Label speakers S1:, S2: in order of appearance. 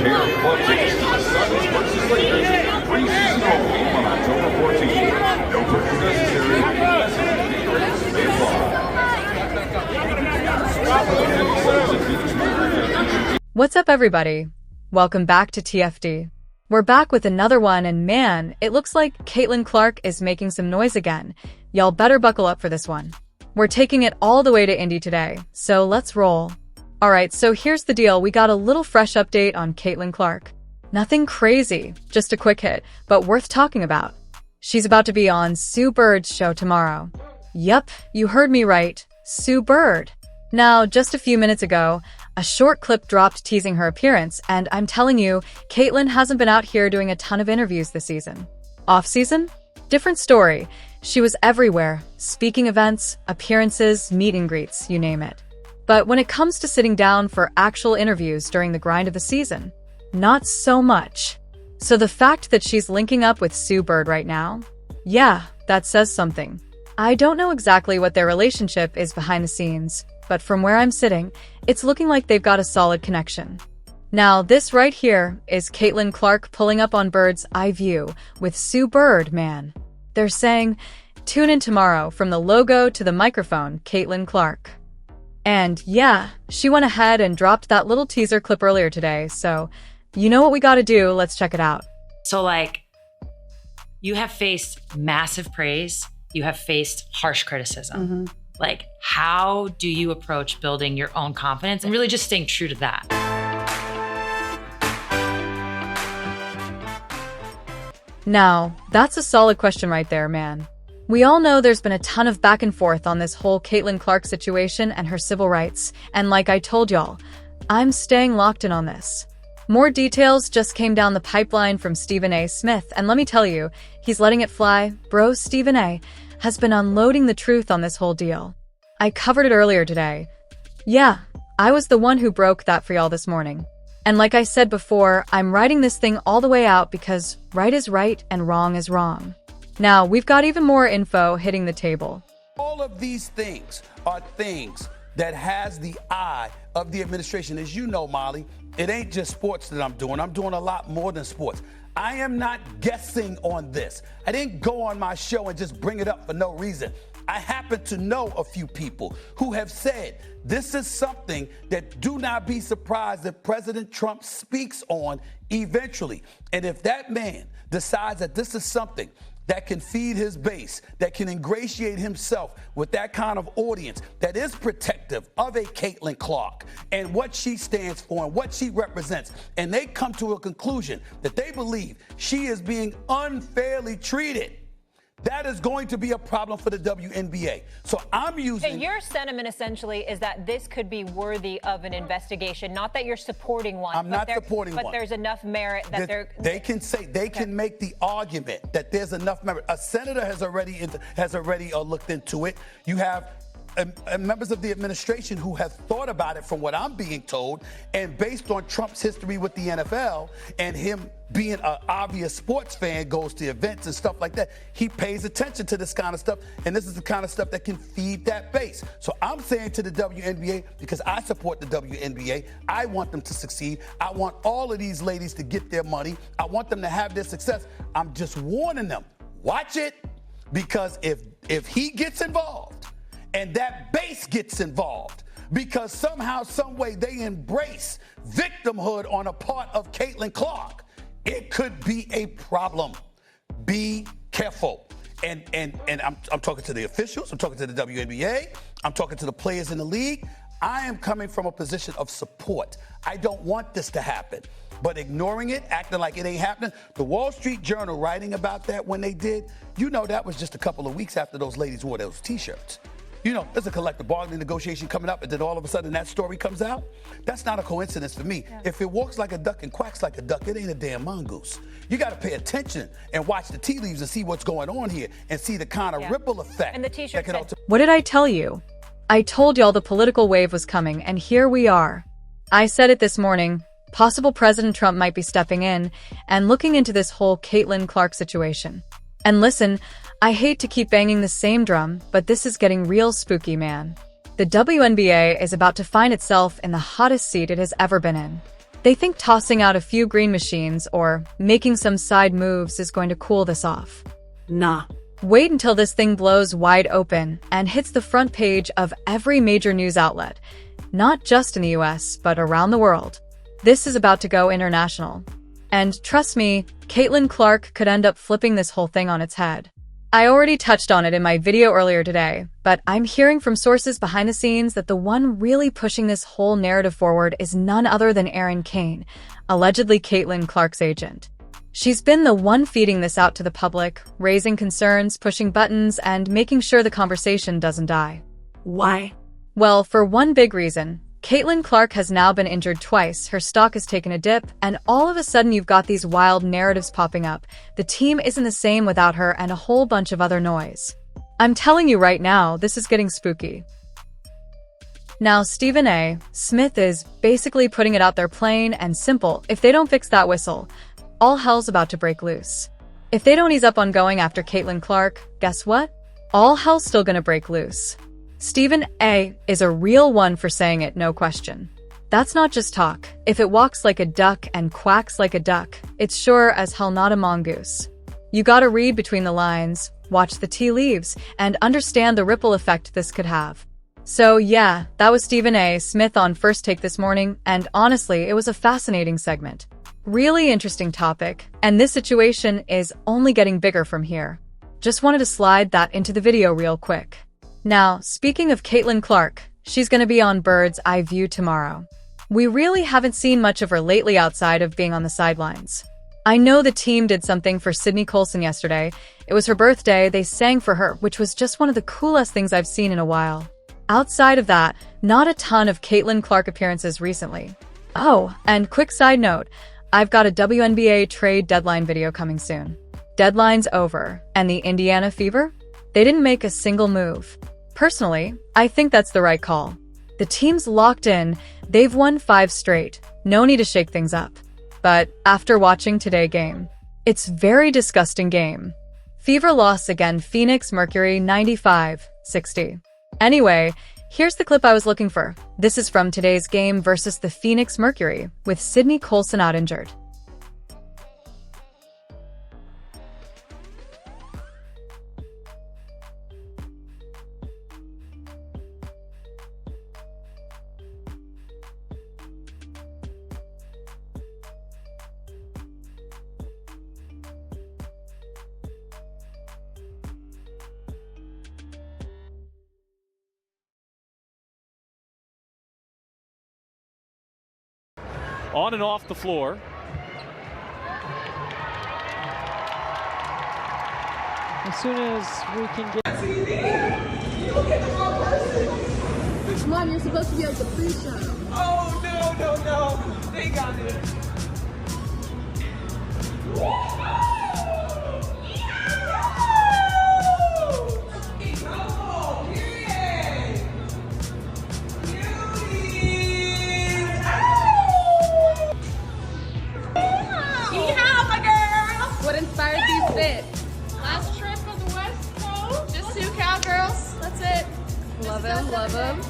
S1: pair of club tickets to the Suns versus Lakers preseason home game on October 14th. No purchase necessary. May apply.
S2: What's up, everybody? Welcome back to TFD. We're back with another one, and man, it looks like Caitlin Clark is making some noise again. Y'all better buckle up for this one. We're taking it all the way to Indy today, so let's roll. Alright, so here's the deal. We got a little fresh update on Caitlin Clark. Nothing crazy, just a quick hit, but worth talking about. She's about to be on Sue Bird's show tomorrow. Yup, you heard me right, Sue Bird. Now, just a few minutes ago, a short clip dropped teasing her appearance, and I'm telling you, Caitlin hasn't been out here doing a ton of interviews this season. Off-season? Different story. She was everywhere, speaking events, appearances, meet and greets, you name it. But when it comes to sitting down for actual interviews during the grind of the season, not so much. So the fact that she's linking up with Sue Bird right now? Yeah, that says something. I don't know exactly what their relationship is behind the scenes, but from where I'm sitting, it's looking like they've got a solid connection. Now, this right here is Caitlin Clark pulling up on Bird's eye view with Sue Bird, man. They're saying, tune in tomorrow from the logo to the microphone, Caitlin Clark. And yeah, she went ahead and dropped that little teaser clip earlier today, so you know what we gotta do, let's check it out.
S3: So you have faced massive praise, you have faced harsh criticism. How do you approach building your own confidence and really just staying true to that?
S2: Now, that's a solid question right there, man. We all know there's been a ton of back and forth on this whole Caitlin Clark situation and her civil rights, and like I told y'all, I'm staying locked in on this. More details just came down the pipeline from Stephen A. Smith, and let me tell you, he's letting it fly. Bro, Stephen A. has been unloading the truth on this whole deal. I covered it earlier today. Yeah, I was the one who broke that for y'all this morning. And like I said before, I'm writing this thing all the way out because right is right and wrong is wrong. Now, we've got even more info hitting the table.
S4: All of these things are things that has the eye of the administration. As you know, Molly, it ain't just sports that I'm doing. I'm doing a lot more than sports. I am not guessing on this. I didn't go on my show and just bring it up for no reason. I happen to know a few people who have said this is something that do not be surprised that President Trump speaks on eventually. And if that man decides that this is something that can feed his base, that can ingratiate himself with that kind of audience that is protective of a Caitlin Clark and what she stands for and what she represents, and they come to a conclusion that they believe she is being unfairly treated, that is going to be a problem for the WNBA. So I'm using...
S5: So your sentiment essentially is that this could be worthy of an investigation, not that you're supporting one.
S4: I'm not supporting one.
S5: But there's enough merit that
S4: they can say, they can make the argument that there's enough merit. A senator has already looked into it. You have members of the administration who have thought about it from what I'm being told, and based on Trump's history with the NFL and him being an obvious sports fan, goes to events and stuff like that, he pays attention to this kind of stuff, and this is the kind of stuff that can feed that base. So I'm saying to the WNBA, because I support the WNBA, I want them to succeed. I want all of these ladies to get their money. I want them to have their success. I'm just warning them, watch it, because if he gets involved, and that base gets involved because somehow, some way they embrace victimhood on a part of Caitlin Clark, it could be a problem. Be careful. And I'm talking to the officials, I'm talking to the WNBA, I'm talking to the players in the league. I am coming from a position of support. I don't want this to happen. But ignoring it, acting like it ain't happening, the Wall Street Journal writing about that when they did, you know that was just a couple of weeks after those ladies wore those T-shirts. You know, there's a collective bargaining negotiation coming up, and then all of a sudden that story comes out. That's not a coincidence for me. Yeah. If it walks like a duck and quacks like a duck, it ain't a damn mongoose. You got to pay attention and watch the tea leaves and see what's going on here and see the kind of ripple effect.
S5: And the T-shirt said,
S2: what did I tell you? I told y'all the political wave was coming, and here we are. I said it this morning. Possible President Trump might be stepping in and looking into this whole Caitlin Clark situation. And listen, I hate to keep banging the same drum, but this is getting real spooky, man. The WNBA is about to find itself in the hottest seat it has ever been in. They think tossing out a few green machines or making some side moves is going to cool this off.
S6: Nah.
S2: Wait until this thing blows wide open and hits the front page of every major news outlet, not just in the US, but around the world. This is about to go international. And trust me, Caitlin Clark could end up flipping this whole thing on its head. I already touched on it in my video earlier today, but I'm hearing from sources behind the scenes that the one really pushing this whole narrative forward is none other than Erin Kane, allegedly Caitlin Clark's agent. She's been the one feeding this out to the public, raising concerns, pushing buttons, and making sure the conversation doesn't die.
S6: Why?
S2: Well, for one big reason, Caitlin Clark has now been injured twice, her stock has taken a dip, and all of a sudden you've got these wild narratives popping up. The team isn't the same without her and a whole bunch of other noise. I'm telling you right now, this is getting spooky. Now, Stephen A. Smith is basically putting it out there plain and simple. If they don't fix that whistle, all hell's about to break loose. If they don't ease up on going after Caitlin Clark, guess what? All hell's still gonna break loose. Stephen A. is a real one for saying it, no question. That's not just talk. If it walks like a duck and quacks like a duck, it's sure as hell not a mongoose. You gotta read between the lines, watch the tea leaves, and understand the ripple effect this could have. So yeah, that was Stephen A. Smith on First Take this morning, and honestly, it was a fascinating segment. Really interesting topic, and this situation is only getting bigger from here. Just wanted to slide that into the video real quick. Now, speaking of Caitlin Clark, she's gonna be on Bird's Eye View tomorrow. We really haven't seen much of her lately outside of being on the sidelines. I know the team did something for Sydney Colson yesterday. It was her birthday, they sang for her, which was just one of the coolest things I've seen in a while. Outside of that, not a ton of Caitlin Clark appearances recently. Oh, and quick side note, I've got a WNBA trade deadline video coming soon. Deadline's over, and the Indiana Fever? They didn't make a single move. Personally, I think that's the right call. The team's locked in, they've won 5 straight, no need to shake things up. But after watching today's game, it's very disgusting game. Fever loss again, Phoenix Mercury 95-60. Anyway, here's the clip I was looking for. This is from today's game versus the Phoenix Mercury, with Sydney Colson out injured.
S7: On and off the floor.
S8: As soon as we can get...
S9: Mom, you're supposed to be like the pre-show.
S10: Oh, no. They got it.
S9: What inspired these fits? Last trip of the West Coast. Just 2 cowgirls. That's it. Love them.